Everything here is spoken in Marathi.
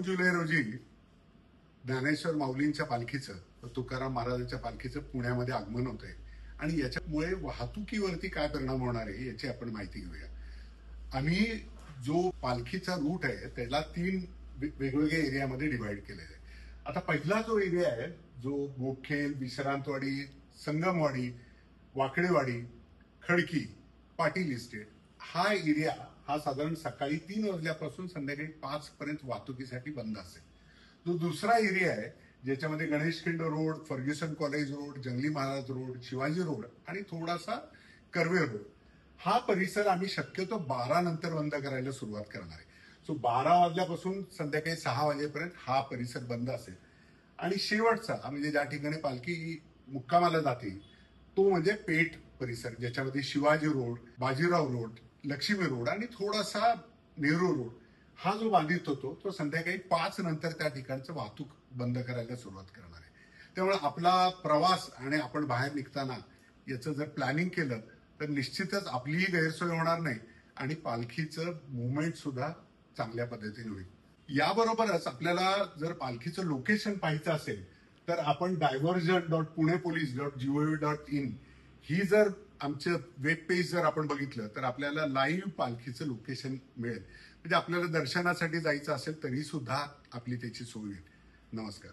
जुलै रोजी ज्ञानेश्वर माऊलींच्या पालखीचं, तुकाराम महाराजांच्या पालखीचं पुण्यामध्ये आगमन होत आहे आणि याच्यामुळे वाहतुकीवरती काय परिणाम होणार आहे याची आपण माहिती घेऊया. आम्ही जो पालखीचा रूट आहे त्याला 3 वेगवेगळ्या एरियामध्ये डिवाइड केलेला आहे. आता पहिला जो एरिया आहे जो मोखेल, विश्रांतवाडी, संगमवाडी, वाकडेवाडी, खडकी, पाटील इस्टेट हा एरिया हा साधारण सकाळी 3 वाजल्यापासून संध्याकाळी 5 पर्यंत वाहतुकीसाठी बंद असेल. जो दुसरा एरिया आहे ज्याच्यामध्ये Ganeshkhind road, Fergusson college road, Jangli Maharaj road, Shivaji road आणि थोडासा कर्वे रोड हा परिसर आम्ही शक्यतो 12 नंतर बंद करायला सुरुवात करणार आहे. सो 12 वाजल्यापासून संध्याकाळी 6 वाजेपर्यंत हा परिसर बंद असेल. आणि शेवटचा म्हणजे ज्या ठिकाणी पालखी मुक्कामाला जाते तो म्हणजे पेठ परिसर, ज्याच्यामध्ये Shivaji road, Bajirao road, Lakshmi road आणि थोडासा नेहरू रोड हा जो बाधित होतो तो संध्याकाळी 5 नंतर त्या ठिकाणचं वाहतूक बंद करायला सुरुवात करणार आहे. त्यामुळे आपला प्रवास आणि आपण बाहेर निघताना याचं जर प्लॅनिंग केलं तर निश्चितच आपलीही गैरसोय होणार नाही आणि पालखीचं मुवमेंट सुद्धा चांगल्या पद्धतीने होईल. याबरोबरच आपल्याला जर पालखीचं लोकेशन पाहायचं असेल तर आपण diversion.punepolice.gov.in ही जर आमचं वेब पेज जर आपण बघितलं तर आपल्याला लाईव्ह पालखीचं लोकेशन मिळेल. म्हणजे आपल्याला दर्शनासाठी जायचं असेल तरी सुद्धा आपली त्याची सोय होईल. नमस्कार.